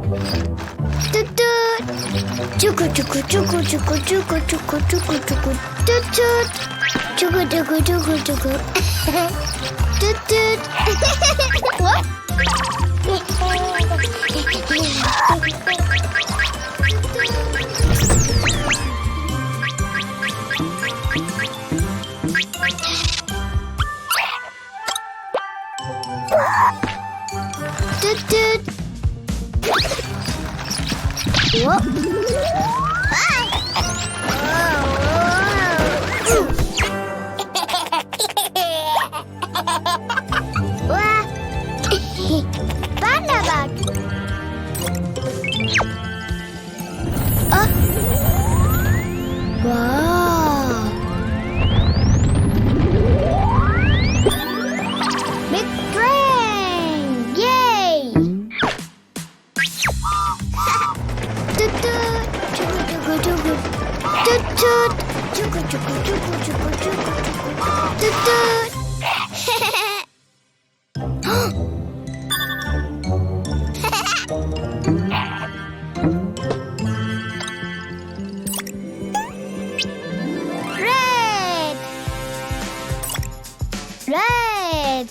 Toot toot. Chuku chuku chuku chuku chuku chuku chuku chuku. Toot toot. Chuku chuku chuku chuku. Toot toot. What? Toot toot. Whoop. Wah. Bana bak. Ah. Wow. Big train. Yay. Toot toot. Chuku chuku chuku. Toot toot. Chuku chuku chuku chuku chuku chuku. Toot toot. Red. Red.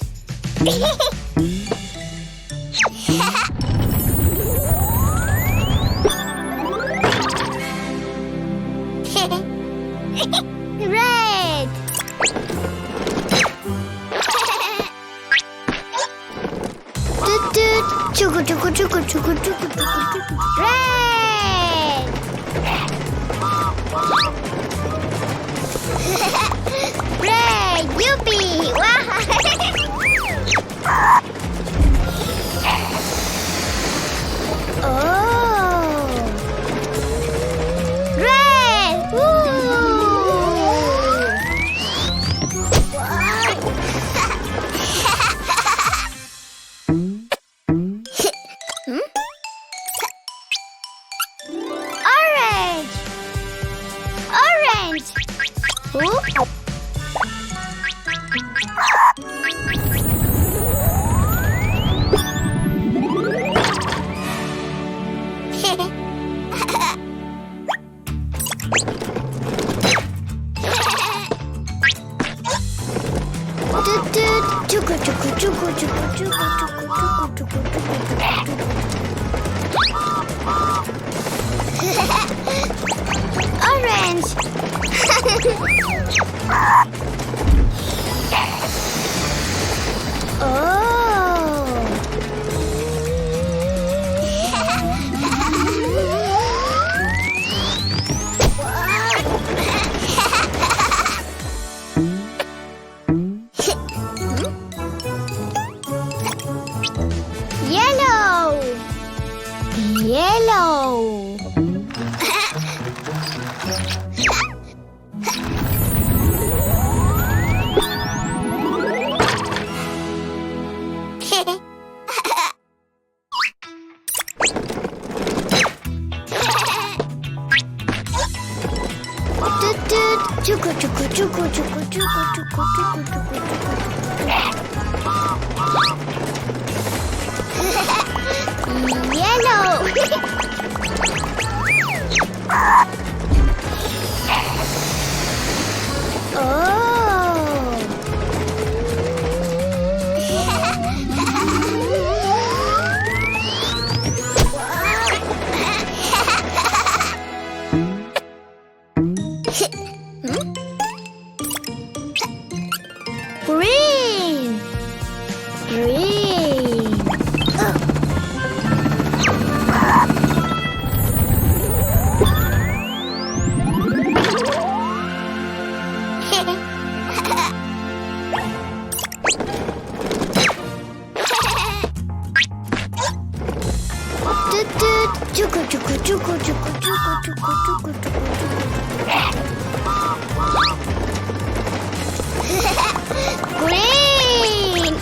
Red. Toot toot. Chuku chuku chuku chuku chuku chuku chuku. Red. Red. Yippee. Wow. Oh. Red. Woo. Orange. Orange. Whoop. Toot toot. Chuku chuku chuku chuku chuku chuku chuku chuku chuku. Orange. Yellow. Yellow. Toot toot. Chuku chuku chuku chuku chuku chuku chuku chuku chuku. Yellow. Green. Green. Toot toot. Chuku chuku chuku chuku chuku chuku chuku chuku chuku. Green.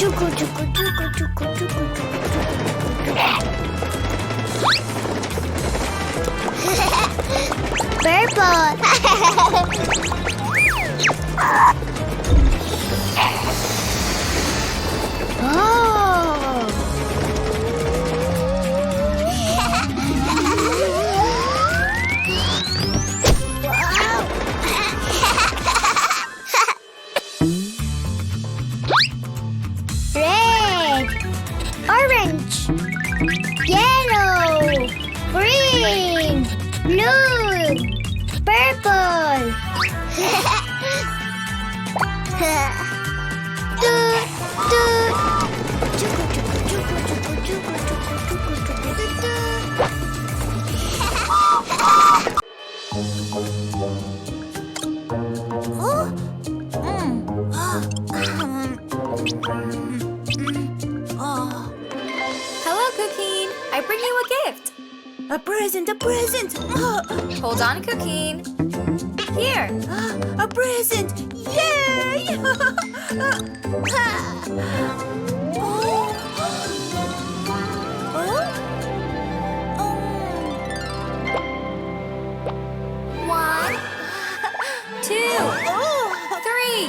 Chuku, chuku, chuku, chuku, chuku, chuku. Purple. Oh. Red, orange, yellow, green, blue, purple. Toot, toot. Chuku, chuku, chuku, chuku, chuku, chuku, chuku, chuku, toot. Hello, Cuquín. I bring you a gift. A present, a present! Hold on, Cuquín. Here. A present! Yay! One, two, three.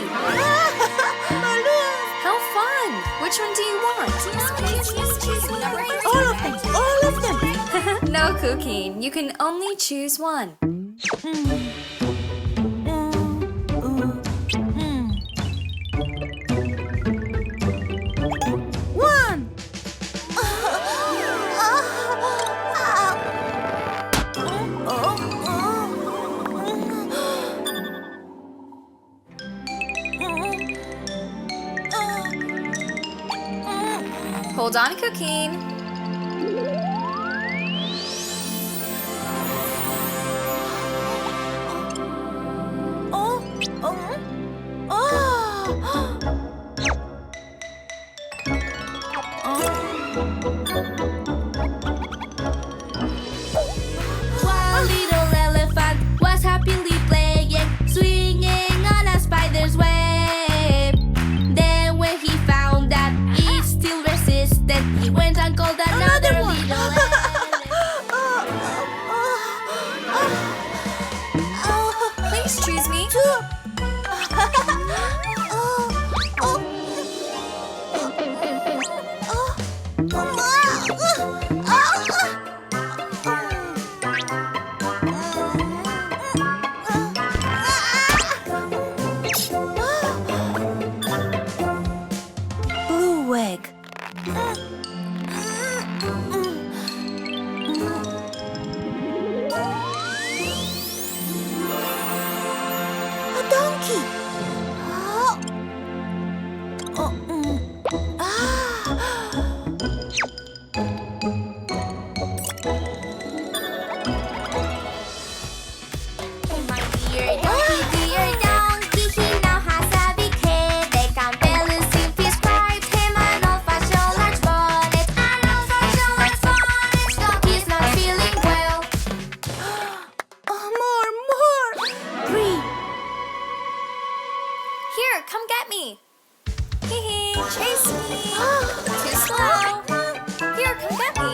How fun! Which one do you want? All of them! All of them! No, Cuquín. You can only choose one. One! Hold on, Cuquín. One little elephant was happily playing, swinging on a spider's web. Then when he found that it still resisted, he went and called another little elephant. Please choose me. Blue egg. A donkey. Dear donkey, he now has a big head. They can balance if prescribed him an old-fashioned large bonnet. An old-fashioned large bonnet. Donkey's not feeling well. More! Three. Here, come get me. Hee hee, chase me. Too slow. Here, come get me.